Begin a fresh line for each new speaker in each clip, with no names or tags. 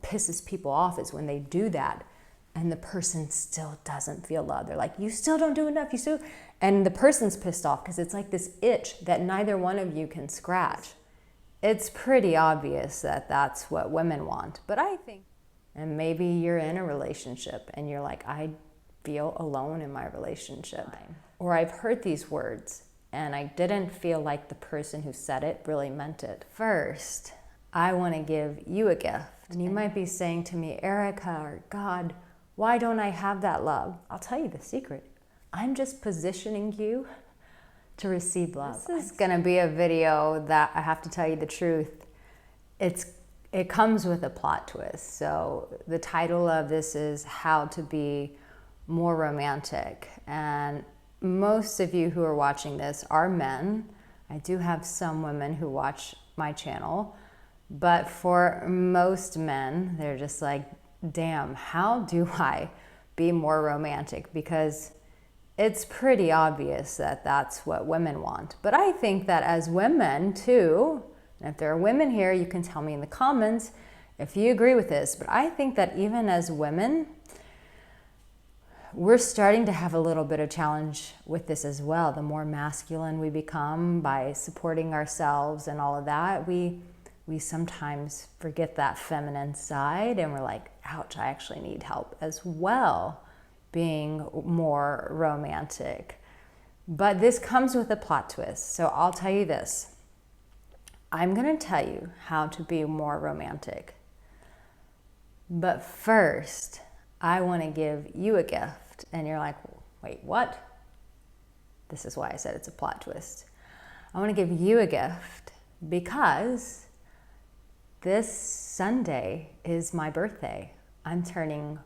pisses people off is when they do that and the person still doesn't feel love. They're like, you still don't do enough, you still, and the person's pissed off because it's like this itch that neither one of you can scratch. It's pretty obvious that that's what women want, but I think, and maybe you're in a relationship and you're like, I feel alone in my relationship. Or I've heard these words and I didn't feel like the person who said it really meant it. First, I want to give you a gift. And you might be saying to me, Arica, or God, why don't I have that love? I'll tell you the secret. I'm just positioning you to receive love. This is going to be a video that, I have to tell you the truth, it comes with a plot twist. So the title of this is How to Be More Romantic. And most of you who are watching this are men. I do have some women who watch my channel, but for most men, they're just like, damn, how do I be more romantic? Because it's pretty obvious that that's what women want. But I think that as women too, and if there are women here, you can tell me in the comments if you agree with this, but I think that even as women, we're starting to have a little bit of challenge with this as well. The more masculine we become by supporting ourselves and all of that, we sometimes forget that feminine side and we're like, ouch, I actually need help as well, being more romantic. But this comes with a plot twist. So I'll tell you this. I'm going to tell you how to be more romantic. But first, I want to give you a gift. And you're like, wait, what? This is why I said it's a plot twist. I want to give you a gift because this Sunday is my birthday. I'm turning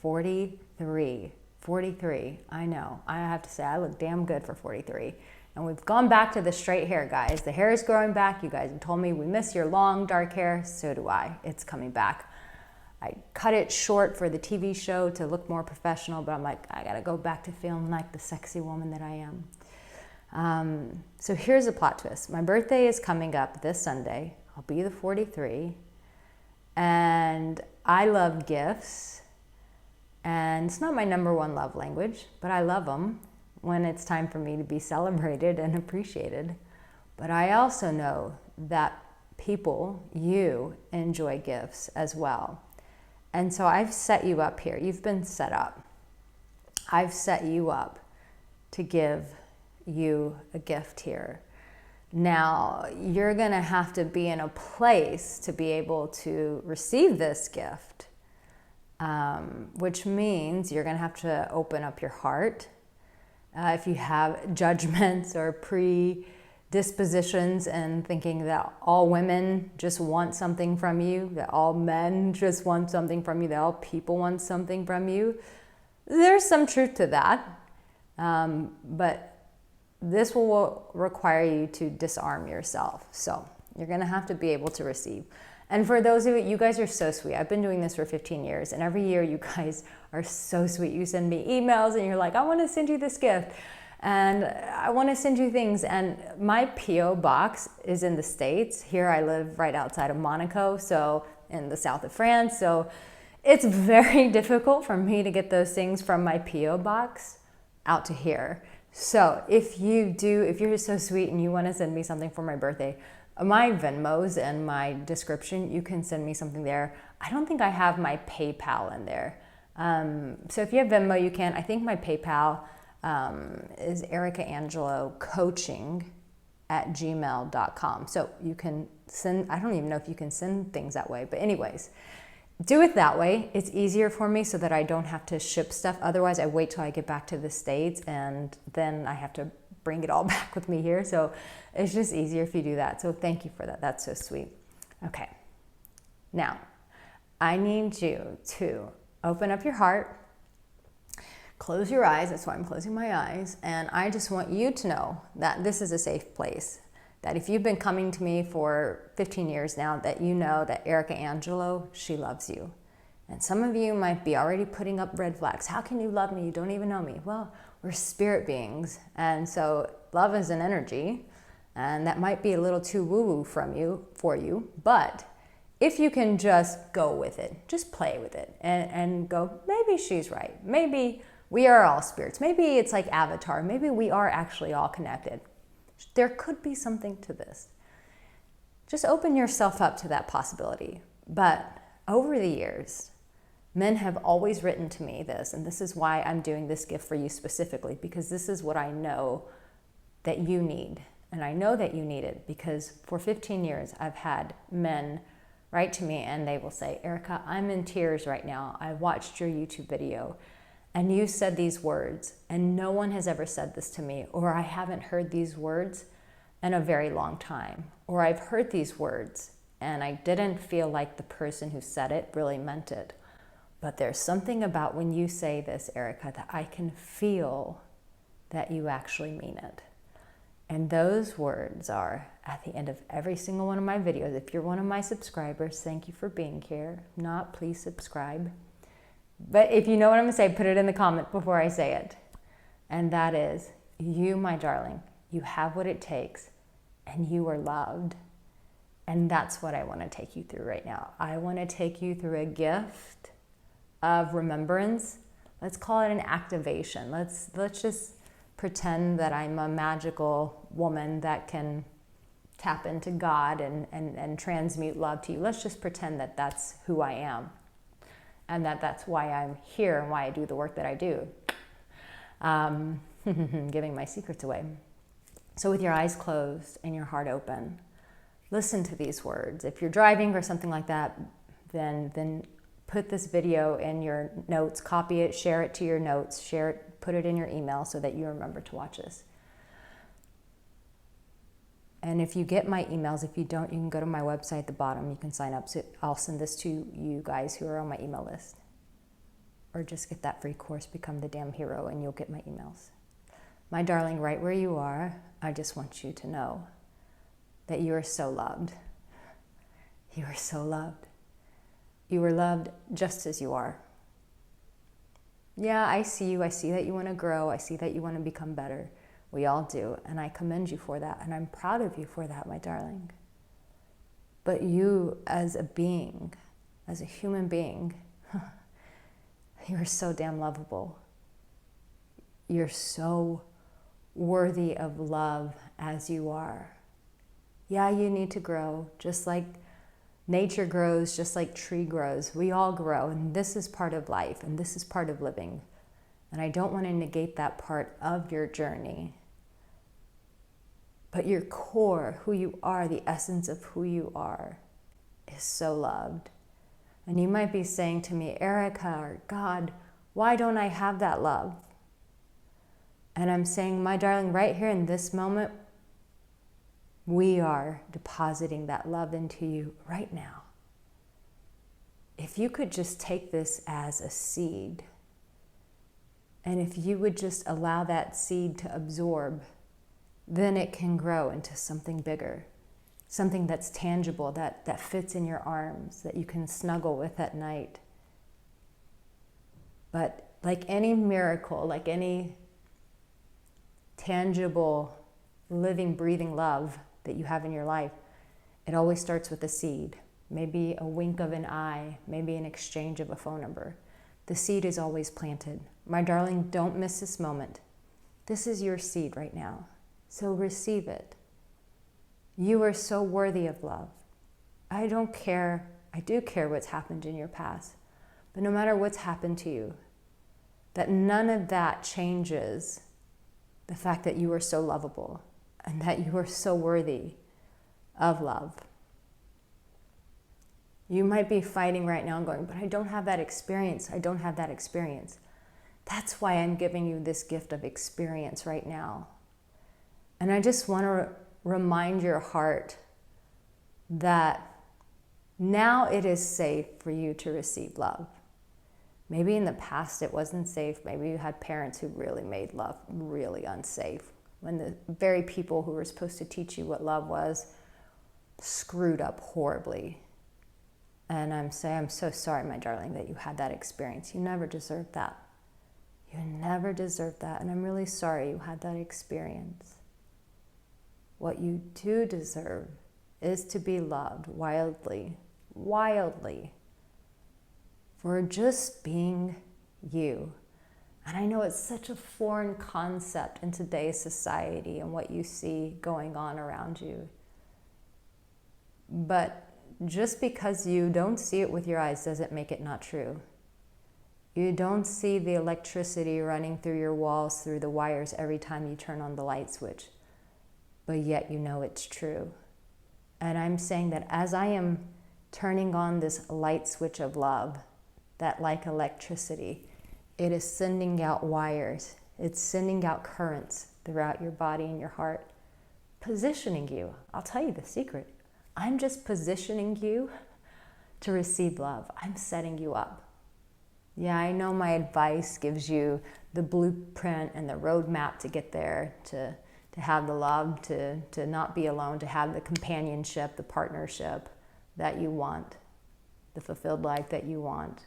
43. 43, I know. I have to say, I look damn good for 43. And we've gone back to the straight hair, guys. The hair is growing back. You guys have told me we miss your long, dark hair. So do I. It's coming back. I cut it short for the TV show to look more professional, but I'm like, I gotta go back to feeling like the sexy woman that I am. So here's a plot twist. My birthday is coming up this Sunday. I'll be the 43. And I love gifts. And it's not my #1 love language, but I love them when it's time for me to be celebrated and appreciated. But I also know that people, you enjoy gifts as well. And so I've set you up here. You've been set up. I've set you up to give you a gift here. Now, you're gonna have to be in a place to be able to receive this gift, which means you're gonna have to open up your heart. If you have judgments or predispositions and thinking that all women just want something from you, that all men just want something from you, that all people want something from you, there's some truth to that. But this will require you to disarm yourself. So you're gonna have to be able to receive. And for those of you guys are so sweet. I've been doing this for 15 years and every year you guys are so sweet. You send me emails and you're like, I wanna send you this gift and I wanna send you things. And my P.O. box is in the States. Here I live right outside of Monaco, so in the south of France. So it's very difficult for me to get those things from my P.O. box out to here. So if you're so sweet and you wanna send me something for my birthday, my Venmo's and my description, you can send me something there. I don't think I have my PayPal in there. So if you have Venmo, you can. I think my PayPal is Arica Angelo coaching@gmail.com. So you can send, I don't even know if you can send things that way, but anyways, do it that way. It's easier for me so that I don't have to ship stuff. Otherwise, I wait till I get back to the States and then I have to bring it all back with me here. So it's just easier if you do that. So thank you for that. That's so sweet. Okay. Now, I need you to open up your heart, close your eyes. That's why I'm closing my eyes. And I just want you to know that this is a safe place. That if you've been coming to me for 15 years now, that you know that Arica Angelo, she loves you. And some of you might be already putting up red flags. How can you love me? You don't even know me. Well, we're spirit beings. And so love is an energy. And that might be a little too woo-woo for you, but if you can just go with it, just play with it and go, maybe she's right. Maybe we are all spirits. Maybe it's like Avatar. Maybe we are actually all connected. There could be something to this. Just open yourself up to that possibility. But over the years, men have always written to me this, and this is why I'm doing this gift for you specifically, because this is what I know that you need. And I know that you need it because for 15 years, I've had men write to me and they will say, Arica, I'm in tears right now. I watched your YouTube video and you said these words and no one has ever said this to me, or I haven't heard these words in a very long time, or I've heard these words and I didn't feel like the person who said it really meant it. But there's something about when you say this, Arica, that I can feel that you actually mean it. And those words are at the end of every single one of my videos. If you're one of my subscribers, thank you for being here. If not, please subscribe. But if you know what I'm gonna say, put it in the comment before I say it. And that is, you, my darling, you have what it takes and you are loved. And that's what I wanna take you through right now. I wanna take you through a gift of remembrance. Let's call it an activation. Let's just pretend that I'm a magical woman that can tap into God and transmute love to you. Let's just pretend that that's who I am and that that's why I'm here and why I do the work that I do. Giving my secrets away. So with your eyes closed and your heart open, listen to these words. If you're driving or something like that, then put this video in your notes, copy it, share it to your notes, share it, put it in your email so that you remember to watch this. And if you get my emails, if you don't, you can go to my website at the bottom. You can sign up. So I'll send this to you guys who are on my email list. Or just get that free course, Become the Damn Hero, and you'll get my emails. My darling, right where you are, I just want you to know that you are so loved. You are so loved. You are loved just as you are. Yeah, I see you. I see that you want to grow. I see that you want to become better. We all do. And I commend you for that. And I'm proud of you for that, my darling. But you as a being, as a human being, you're so damn lovable. You're so worthy of love as you are. Yeah, you need to grow, just like nature grows, just like tree grows. We all grow, and this is part of life, and this is part of living. And I don't want to negate that part of your journey. But your core, who you are, the essence of who you are, is so loved. And you might be saying to me, Arica, or God, why don't I have that love? And I'm saying, my darling, right here in this moment, we are depositing that love into you right now. If you could just take this as a seed, and if you would just allow that seed to absorb, then it can grow into something bigger, something that's tangible, that fits in your arms, that you can snuggle with at night. But like any miracle, like any tangible, living, breathing love that you have in your life, it always starts with a seed. Maybe a wink of an eye, maybe an exchange of a phone number. The seed is always planted. My darling, don't miss this moment. This is your seed right now, so receive it. You are so worthy of love. I don't care, I do care what's happened in your past, but no matter what's happened to you, that none of that changes the fact that you are so lovable and that you are so worthy of love. You might be fighting right now and going, but I don't have that experience. I don't have that experience. That's why I'm giving you this gift of experience right now. And I just want to remind your heart that now it is safe for you to receive love. Maybe in the past it wasn't safe. Maybe you had parents who really made love really unsafe, when the very people who were supposed to teach you what love was screwed up horribly. And I'm so sorry, my darling, that you had that experience. You never deserved that. You never deserved that. And I'm really sorry you had that experience. What you do deserve is to be loved wildly wildly for just being you. And I know it's such a foreign concept in today's society and what you see going on around you. But just because you don't see it with your eyes doesn't make it not true. You don't see the electricity running through your walls, through the wires every time you turn on the light switch, but yet you know it's true. And I'm saying that as I am turning on this light switch of love, that like electricity, it is sending out wires. It's sending out currents throughout your body and your heart, positioning you. I'll tell you the secret. I'm just positioning you to receive love. I'm setting you up. Yeah, I know my advice gives you the blueprint and the roadmap to get there, to have the love, to not be alone, to have the companionship, the partnership that you want, the fulfilled life that you want.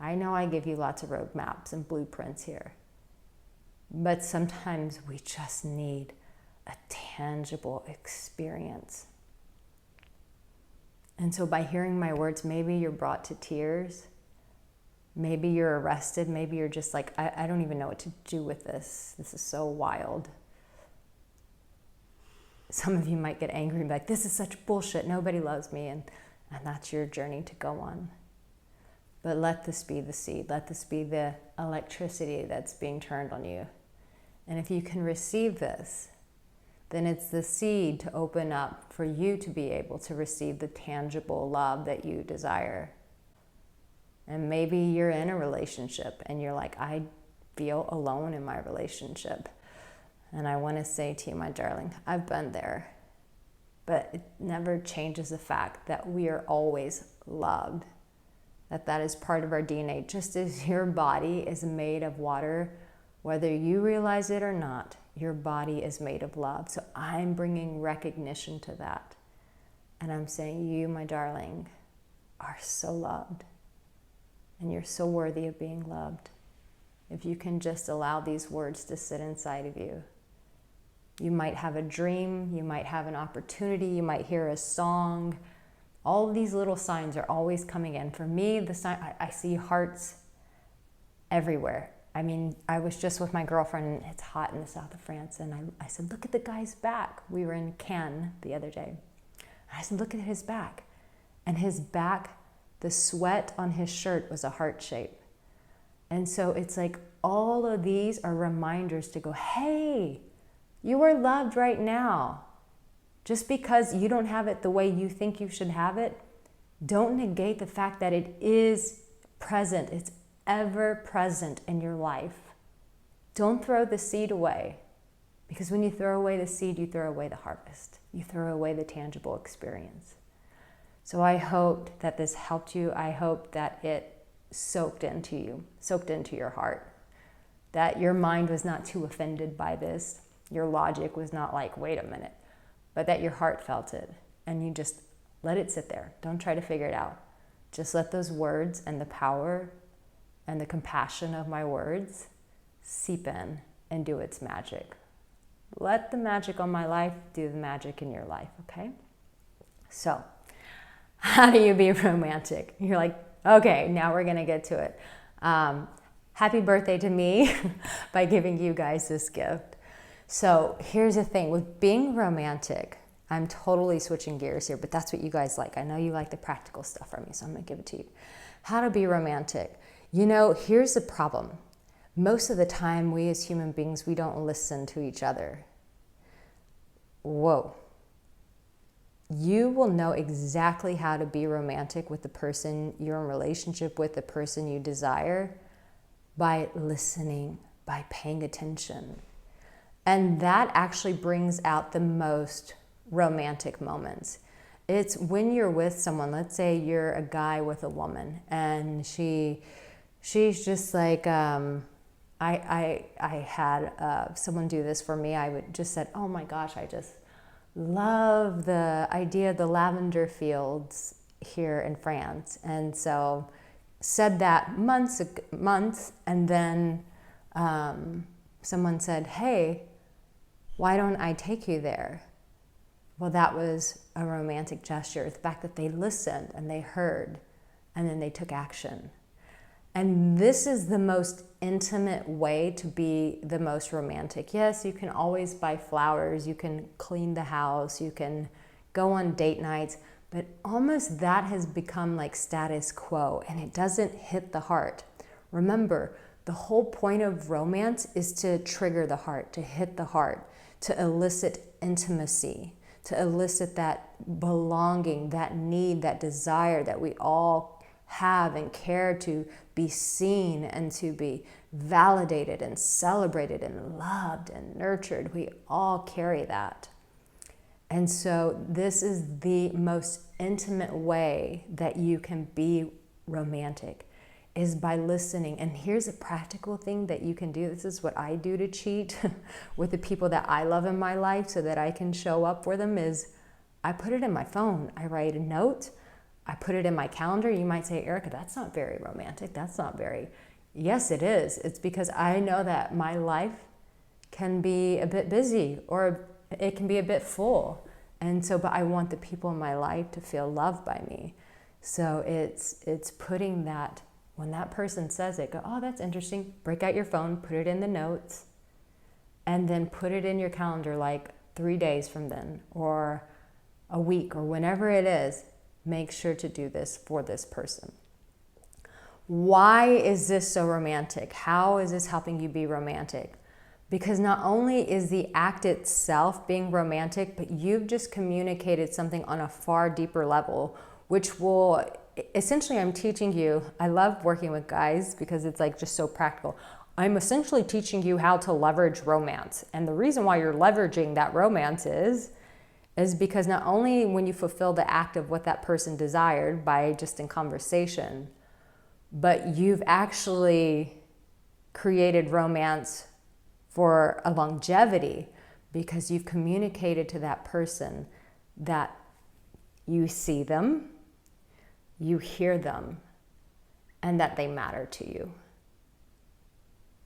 I know I give you lots of roadmaps and blueprints here, but sometimes we just need a tangible experience. And so by hearing my words, maybe you're brought to tears. Maybe you're arrested. Maybe you're just like, I don't even know what to do with this. This is so wild. Some of you might get angry and be like, this is such bullshit. Nobody loves me. And that's your journey to go on. But let this be the seed. Let this be the electricity that's being turned on you. And if you can receive this, then it's the seed to open up for you to be able to receive the tangible love that you desire. And maybe you're in a relationship and you're like, I feel alone in my relationship. And I want to say to you, my darling, I've been there. But it never changes the fact that we are always loved. That is part of our DNA. Just as your body is made of water, whether you realize it or not, your body is made of love. So I'm bringing recognition to that. And I'm saying, you, my darling, are so loved. And you're so worthy of being loved. If you can just allow these words to sit inside of you. You might have a dream, you might have an opportunity, you might hear a song. All of these little signs are always coming in. For me, the sign, I see hearts everywhere. I mean, I was just with my girlfriend, and it's hot in the south of France, and I said, look at the guy's back. We were in Cannes the other day. And I said, look at his back. And his back, the sweat on his shirt was a heart shape. And so it's like all of these are reminders to go, hey, you are loved right now. Just because you don't have it the way you think you should have it, don't negate the fact that it is present. It's ever present in your life. Don't throw the seed away, because when you throw away the seed, you throw away the harvest. You throw away the tangible experience. So I hope that this helped you. I hope that it soaked into you, soaked into your heart, that your mind was not too offended by this. Your logic was not like, wait a minute, but that your heart felt it and you just let it sit there. Don't try to figure it out. Just let those words and the power and the compassion of my words seep in and do its magic. Let the magic on my life do the magic in your life, okay? So, how do you be romantic? You're like, okay, now we're gonna get to it. Happy birthday to me by giving you guys this gift. So here's the thing, with being romantic, I'm totally switching gears here, but that's what you guys like. I know you like the practical stuff from me, so I'm gonna give it to you. How to be romantic. You know, here's the problem. Most of the time, we as human beings, we don't listen to each other. Whoa. You will know exactly how to be romantic with the person you're in relationship with, the person you desire, by listening, by paying attention. And that actually brings out the most romantic moments. It's when you're with someone, let's say you're a guy with a woman, and she's just like, I had someone do this for me. I would just said, oh my gosh, I just love the idea of the lavender fields here in France. And so said that months, and then someone said, hey, why don't I take you there? Well, that was a romantic gesture. The fact that they listened and they heard and then they took action. And this is the most intimate way to be the most romantic. Yes, you can always buy flowers, you can clean the house, you can go on date nights, but almost that has become like status quo and it doesn't hit the heart. Remember, the whole point of romance is to trigger the heart, to hit the heart, to elicit intimacy, to elicit that belonging, that need, that desire that we all have and care to be seen and to be validated and celebrated and loved and nurtured. We all carry that. And so this is the most intimate way that you can be romantic, is by listening. And here's a practical thing that you can do. This is what I do to cheat with the people that I love in my life so that I can show up for them, is I put it in my phone. I write a note. I put it in my calendar. You might say, Arica, that's not very romantic. That's not very... Yes, it is. It's because I know that my life can be a bit busy or it can be a bit full. And so, but I want the people in my life to feel loved by me. So it's putting that, when that person says it, go, oh, that's interesting. Break out your phone, put it in the notes, and then put it in your calendar like 3 days from then or a week or whenever it is. Make sure to do this for this person. Why is this so romantic? How is this helping you be romantic? Because not only is the act itself being romantic, but you've just communicated something on a far deeper level, which will, essentially I'm teaching you, I love working with guys because it's like just so practical. I'm essentially teaching you how to leverage romance. And the reason why you're leveraging that romance is because not only when you fulfill the act of what that person desired by just in conversation, but you've actually created romance for a longevity because you've communicated to that person that you see them, you hear them, and that they matter to you,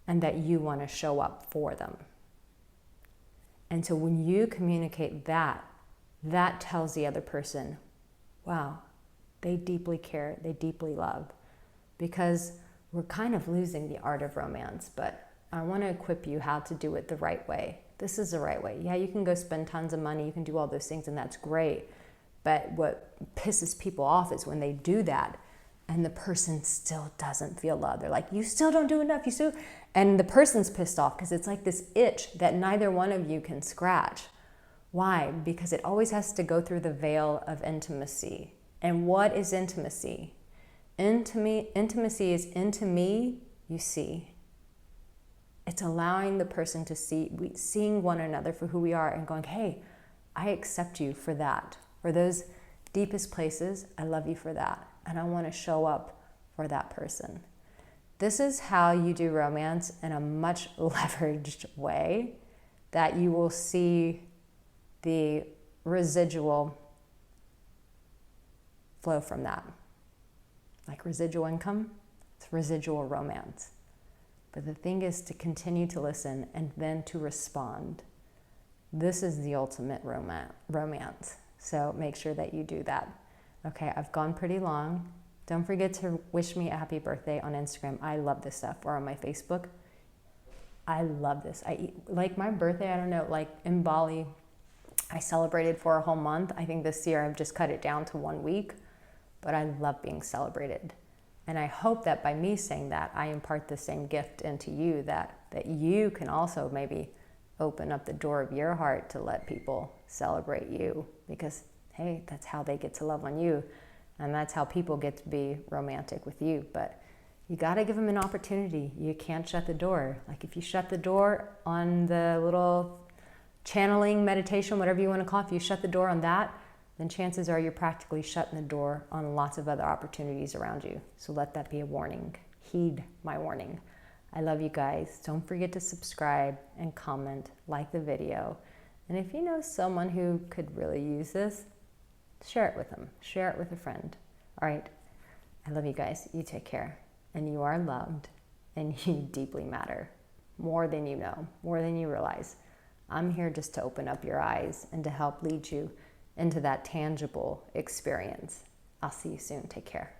and that you want to show up for them. And so when you communicate that, that tells the other person, wow, they deeply care, they deeply love. Because we're kind of losing the art of romance, but I want to equip you how to do it the right way. This is the right way. Yeah, you can go spend tons of money, you can do all those things, and that's great. But what pisses people off is when they do that and the person still doesn't feel love. They're like, you still don't do enough, you still... And the person's pissed off because it's like this itch that neither one of you can scratch. Why? Because it always has to go through the veil of intimacy. And what is intimacy? Intimacy is into me, you see. It's allowing the person to seeing one another for who we are and going, hey, I accept you for that. For those deepest places, I love you for that. And I want to show up for that person. This is how you do romance in a much leveraged way that you will see the residual flow from that. Like residual income, it's residual romance. But the thing is to continue to listen and then to respond. This is the ultimate romance. So make sure that you do that. Okay, I've gone pretty long. Don't forget to wish me a happy birthday on Instagram. I love this stuff. Or on my Facebook. I love this. Like my birthday, I don't know, like in Bali, I celebrated for a whole month. I think this year I've just cut it down to 1 week. But I love being celebrated. And I hope that by me saying that, I impart the same gift into you, that you can also maybe open up the door of your heart to let people celebrate you. Because, hey, that's how they get to love on you. And that's how people get to be romantic with you. But you got to give them an opportunity. You can't shut the door. Like if you shut the door on the little channeling meditation, whatever you want to call it, if you shut the door on that, then chances are you're practically shutting the door on lots of other opportunities around you. So let that be a warning. Heed my warning. I love you guys. Don't forget to subscribe and comment, like the video. And if you know someone who could really use this, share it with them. Share it with a friend. All right. I love you guys. You take care. And you are loved. And you deeply matter. More than you know. More than you realize. I'm here just to open up your eyes and to help lead you into that tangible experience. I'll see you soon. Take care.